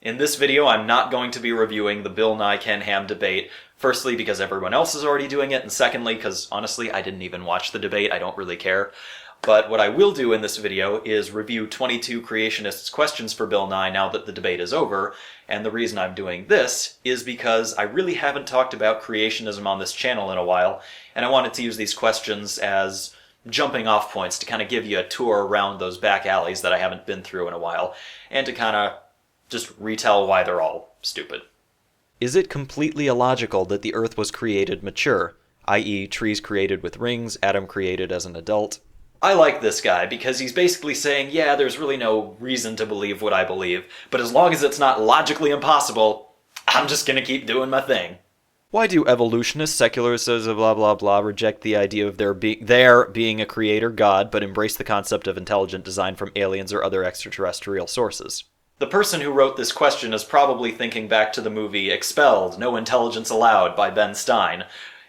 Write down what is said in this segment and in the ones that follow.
In this video, I'm not going to be reviewing the Bill Nye Ken Ham debate, firstly because everyone else is already doing it, and secondly because, honestly, I didn't even watch the debate, I don't really care. But what I will do in this video is review 22 creationists' questions for Bill Nye now that the debate is over, and the reason I'm doing this is because I really haven't talked about creationism on this channel in a while, and I wanted to use these questions as jumping off points to kind of give you a tour around those back alleys that I haven't been through in a while, and to kind of just retell why they're all stupid. Is it completely illogical that the Earth was created mature, i.e. trees created with rings, Adam created as an adult? I like this guy because he's basically saying, yeah, there's really no reason to believe what I believe, but as long as it's not logically impossible, I'm just gonna keep doing my thing. Why do evolutionists, secularists, blah blah blah, reject the idea of there being a creator god, but embrace the concept of intelligent design from aliens or other extraterrestrial sources? The person who wrote this question is probably thinking back to the movie Expelled, No Intelligence Allowed by Ben Stein,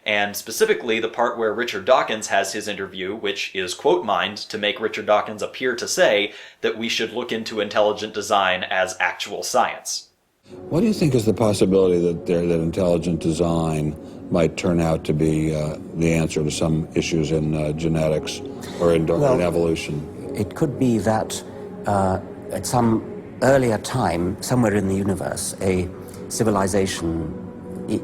and specifically the part where Richard Dawkins has his interview, which is quote-mined to make Richard Dawkins appear to say that we should look into intelligent design as actual science. What do you think is the possibility that intelligent design might turn out to be the answer to some issues in genetics or in evolution? It could be that at some earlier time, somewhere in the universe, a civilization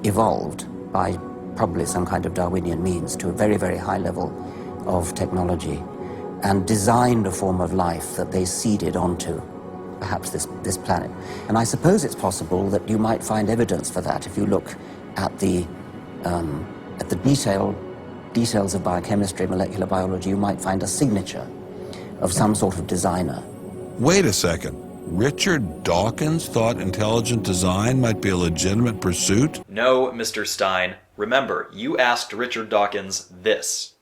evolved by probably some kind of Darwinian means to a very, very high level of technology and designed a form of life that they seeded onto perhaps this planet. And I suppose it's possible that you might find evidence for that if you look at the details of biochemistry, molecular biology. You might find a signature of some sort of designer. Wait a second. Richard Dawkins thought intelligent design might be a legitimate pursuit? No, Mr. Stein. Remember, you asked Richard Dawkins this.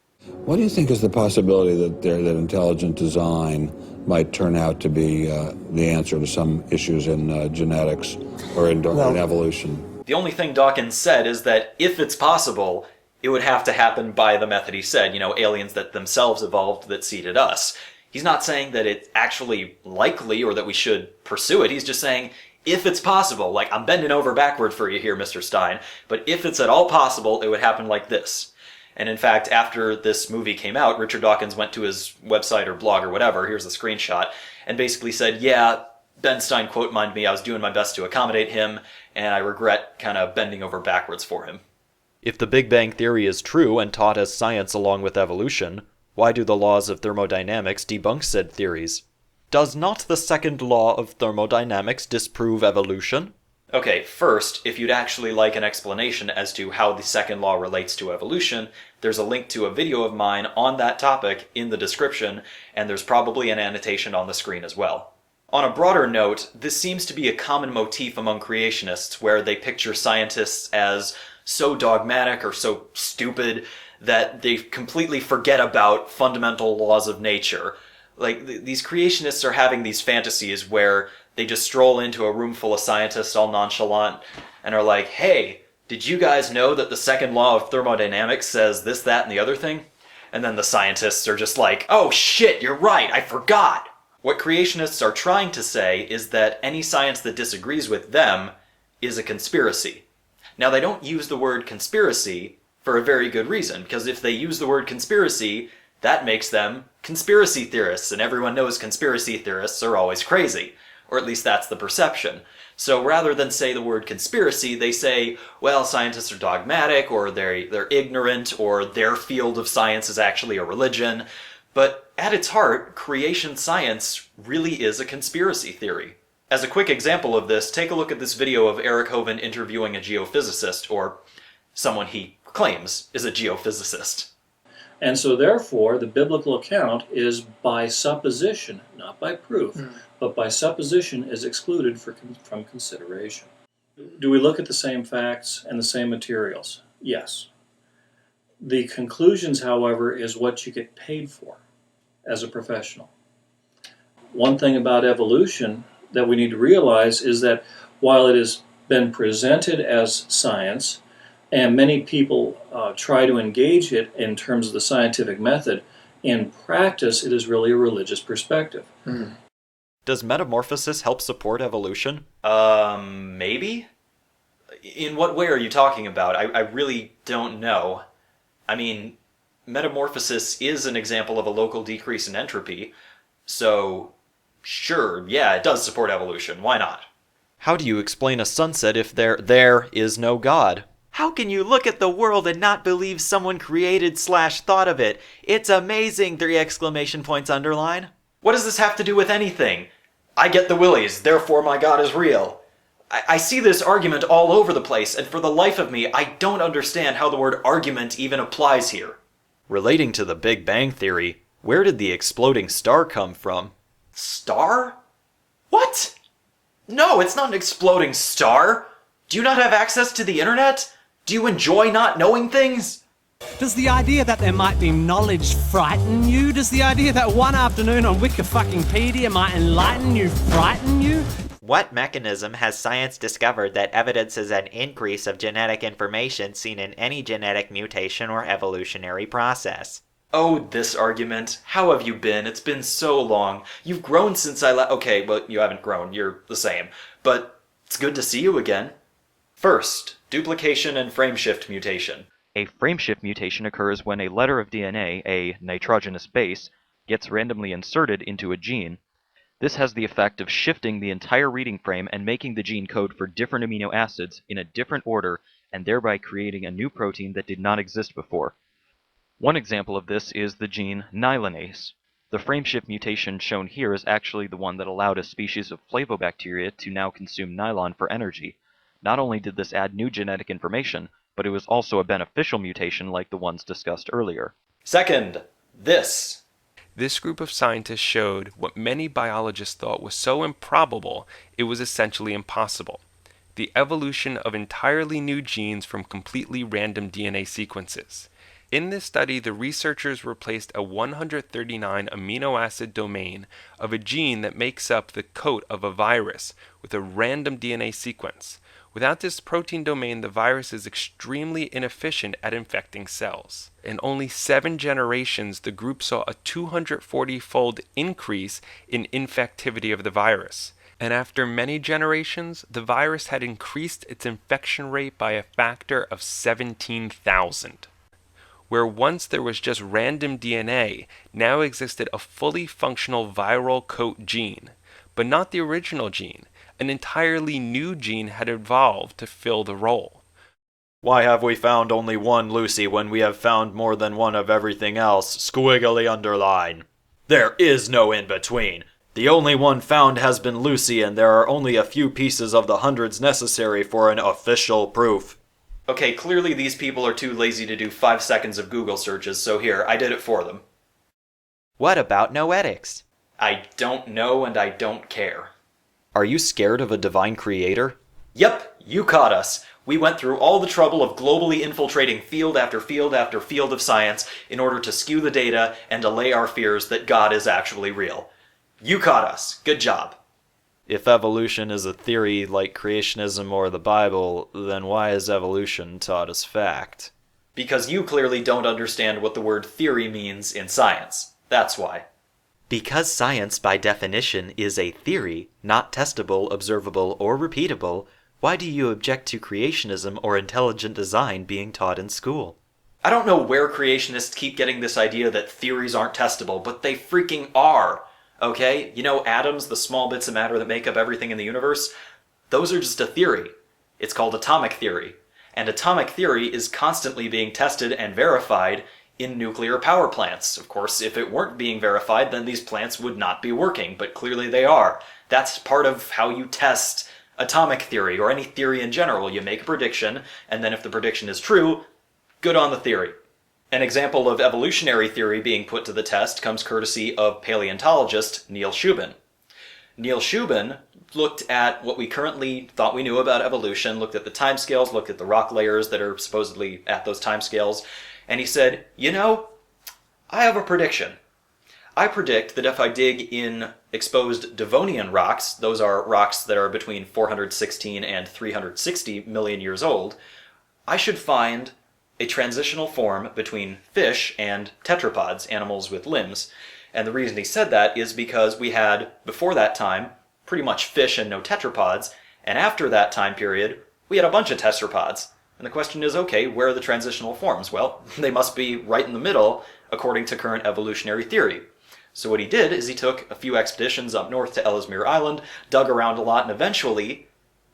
What do you think is the possibility that intelligent design might turn out to be the answer to some issues in genetics or in evolution? The only thing Dawkins said is that if it's possible, it would have to happen by the method he said, aliens that themselves evolved that seeded us. He's not saying that it's actually likely or that we should pursue it. He's just saying, if it's possible, like I'm bending over backward for you here, Mr. Stein, but if it's at all possible, it would happen like this. And in fact, after this movie came out, Richard Dawkins went to his website or blog or whatever, here's the screenshot, and basically said, yeah, Ben Stein quote-mined me, I was doing my best to accommodate him, and I regret kind of bending over backwards for him. If the Big Bang Theory is true and taught as science along with evolution, why do the laws of thermodynamics debunk said theories? Does not the second law of thermodynamics disprove evolution? Okay, first, if you'd actually like an explanation as to how the second law relates to evolution, there's a link to a video of mine on that topic in the description, and there's probably an annotation on the screen as well. On a broader note, this seems to be a common motif among creationists, where they picture scientists as so dogmatic or so stupid that they completely forget about fundamental laws of nature. Like, these creationists are having these fantasies where they just stroll into a room full of scientists all nonchalant and are like, hey, did you guys know that the second law of thermodynamics says this, that, and the other thing? And then the scientists are just like, oh shit, you're right, I forgot! What creationists are trying to say is that any science that disagrees with them is a conspiracy. Now, they don't use the word conspiracy for a very good reason, because if they use the word conspiracy, that makes them conspiracy theorists, and everyone knows conspiracy theorists are always crazy. Or at least that's the perception. So rather than say the word conspiracy, they say, well, scientists are dogmatic, or they're ignorant, or their field of science is actually a religion. But at its heart, creation science really is a conspiracy theory. As a quick example of this, take a look at this video of Eric Hovind interviewing a geophysicist, or someone he claims is a geophysicist. And so therefore, the biblical account is by supposition, not by proof, but by supposition is excluded from consideration. Do we look at the same facts and the same materials? Yes. The conclusions, however, is what you get paid for as a professional. One thing about evolution that we need to realize is that while it has been presented as science, and many people try to engage it in terms of the scientific method, in practice it is really a religious perspective. Does metamorphosis help support evolution? Maybe? In what way are you talking about? I really don't know. I mean, metamorphosis is an example of a local decrease in entropy, so sure, yeah, it does support evolution. Why not? How do you explain a sunset if there is no God? How can you look at the world and not believe someone created/thought of it? It's amazing! 3 exclamation points underline. What does this have to do with anything? I get the willies, therefore my God is real. I see this argument all over the place, and for the life of me, I don't understand how the word argument even applies here. Relating to the Big Bang Theory, where did the exploding star come from? Star? What? No, it's not an exploding star. Do you not have access to the internet? Do you enjoy not knowing things? Does the idea that there might be knowledge frighten you? Does the idea that one afternoon on Wikipedia might enlighten you frighten you? What mechanism has science discovered that evidences an increase of genetic information seen in any genetic mutation or evolutionary process? Oh, this argument. How have you been? It's been so long. You've grown since Okay, well, you haven't grown. You're the same. But it's good to see you again. First, duplication and frameshift mutation. A frameshift mutation occurs when a letter of DNA, a nitrogenous base, gets randomly inserted into a gene. This has the effect of shifting the entire reading frame and making the gene code for different amino acids in a different order, and thereby creating a new protein that did not exist before. One example of this is the gene nyelinase. The frameshift mutation shown here is actually the one that allowed a species of flavobacteria to now consume nylon for energy. Not only did this add new genetic information, but it was also a beneficial mutation like the ones discussed earlier. Second, this. This group of scientists showed what many biologists thought was so improbable it was essentially impossible: the evolution of entirely new genes from completely random DNA sequences. In this study, the researchers replaced a 139 amino acid domain of a gene that makes up the coat of a virus with a random DNA sequence. Without this protein domain, the virus is extremely inefficient at infecting cells. In only 7 generations, the group saw a 240-fold increase in infectivity of the virus. And after many generations, the virus had increased its infection rate by a factor of 17,000. Where once there was just random DNA, now existed a fully functional viral coat gene, but not the original gene. An entirely new gene had evolved to fill the role. Why have we found only one Lucy when we have found more than one of everything else? Squiggly underline. There is no in-between. The only one found has been Lucy, and there are only a few pieces of the hundreds necessary for an official proof. Okay, clearly these people are too lazy to do 5 seconds of Google searches, so here, I did it for them. What about noetics? I don't know and I don't care. Are you scared of a divine creator? Yep, you caught us. We went through all the trouble of globally infiltrating field after field after field of science in order to skew the data and allay our fears that God is actually real. You caught us. Good job. If evolution is a theory like creationism or the Bible, then why is evolution taught as fact? Because you clearly don't understand what the word theory means in science. That's why. Because science, by definition, is a theory, not testable, observable, or repeatable, why do you object to creationism or intelligent design being taught in school? I don't know where creationists keep getting this idea that theories aren't testable, but they freaking are. Okay? You know atoms, the small bits of matter that make up everything in the universe? Those are just a theory. It's called atomic theory. And atomic theory is constantly being tested and verified in nuclear power plants. Of course, if it weren't being verified, then these plants would not be working, but clearly they are. That's part of how you test atomic theory, or any theory in general. You make a prediction, and then if the prediction is true, good on the theory. An example of evolutionary theory being put to the test comes courtesy of paleontologist Neil Shubin. Neil Shubin looked at what we currently thought we knew about evolution, looked at the timescales, looked at the rock layers that are supposedly at those timescales, and he said, you know, I have a prediction. I predict that if I dig in exposed Devonian rocks, those are rocks that are between 416 and 360 million years old, I should find a transitional form between fish and tetrapods, animals with limbs. And the reason he said that is because we had, before that time, pretty much fish and no tetrapods, and after that time period, we had a bunch of tetrapods. And the question is, okay, where are the transitional forms? Well, they must be right in the middle, according to current evolutionary theory. So what he did is he took a few expeditions up north to Ellesmere Island, dug around a lot, and eventually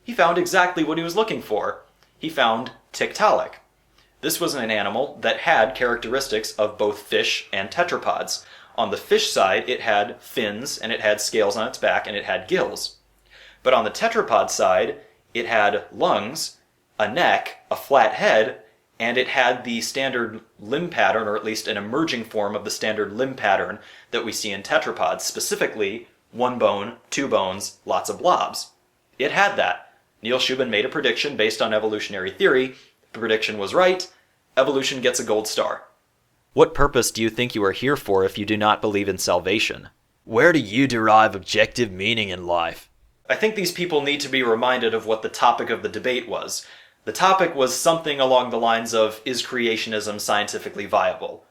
he found exactly what he was looking for. He found Tiktaalik. This was an animal that had characteristics of both fish and tetrapods. On the fish side, it had fins, and it had scales on its back, and it had gills. But on the tetrapod side, it had lungs, a neck, a flat head, and it had the standard limb pattern, or at least an emerging form of the standard limb pattern that we see in tetrapods, specifically one bone, two bones, lots of blobs. It had that. Neil Shubin made a prediction based on evolutionary theory. The prediction was right. Evolution gets a gold star. What purpose do you think you are here for if you do not believe in salvation? Where do you derive objective meaning in life? I think these people need to be reminded of what the topic of the debate was. The topic was something along the lines of, is creationism scientifically viable?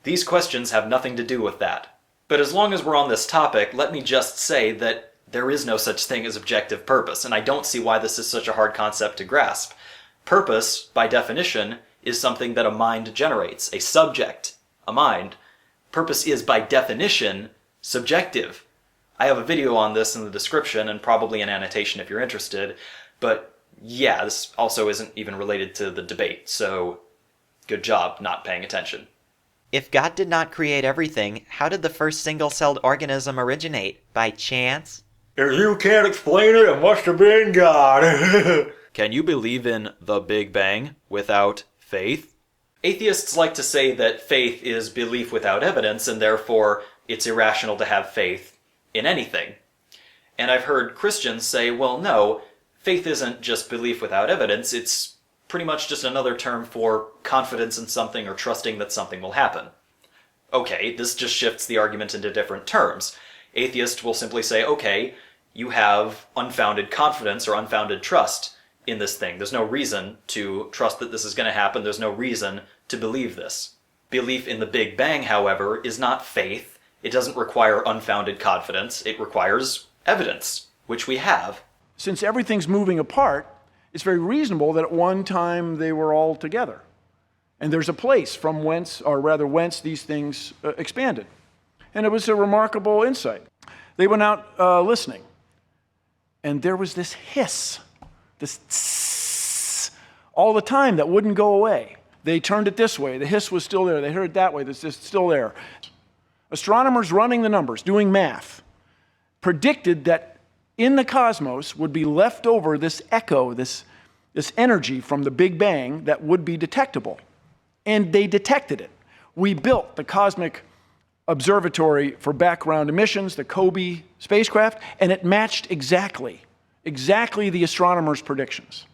These questions have nothing to do with that. But as long as we're on this topic, let me just say that there is no such thing as objective purpose, and I don't see why this is such a hard concept to grasp. Purpose, by definition, is something that a mind generates, a subject, a mind. Purpose is, by definition, subjective. I have a video on this in the description and probably an annotation if you're interested, but yeah, this also isn't even related to the debate, so good job not paying attention. If God did not create everything, how did the first single-celled organism originate? By chance? If you can't explain it, it must have been God. Can you believe in the Big Bang without faith? Atheists like to say that faith is belief without evidence, and therefore it's irrational to have faith in anything. And I've heard Christians say, well, no, faith isn't just belief without evidence, it's pretty much just another term for confidence in something or trusting that something will happen. Okay, this just shifts the argument into different terms. Atheists will simply say, okay, you have unfounded confidence or unfounded trust in this thing. There's no reason to trust that this is going to happen. There's no reason to believe this. Belief in the Big Bang, however, is not faith. It doesn't require unfounded confidence. It requires evidence, which we have. Since everything's moving apart, it's very reasonable that at one time they were all together. And there's a place from whence these things expanded. And it was a remarkable insight. They went out listening, and there was this hiss, this tss, all the time that wouldn't go away. They turned it this way, the hiss was still there. They heard it that way, it's just still there. Astronomers running the numbers, doing math, predicted that in the cosmos would be left over this echo, this energy from the Big Bang that would be detectable. And they detected it. We built the Cosmic Observatory for Background Emissions, the COBE spacecraft, and it matched exactly the astronomers' predictions.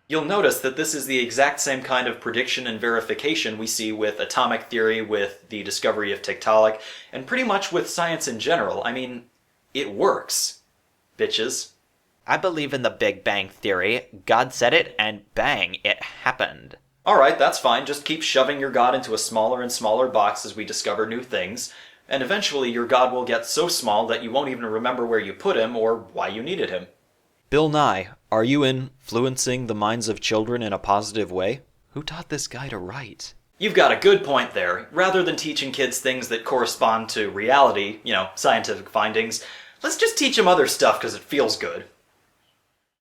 You'll notice that this is the exact same kind of prediction and verification we see with atomic theory, with the discovery of Tiktaalik, and pretty much with science in general. I mean, it works, bitches. I believe in the Big Bang Theory. God said it, and bang, it happened. Alright, that's fine. Just keep shoving your God into a smaller and smaller box as we discover new things, and eventually your God will get so small that you won't even remember where you put him or why you needed him. Bill Nye, are you influencing the minds of children in a positive way? Who taught this guy to write? You've got a good point there. Rather than teaching kids things that correspond to reality, scientific findings, let's just teach them other stuff because it feels good.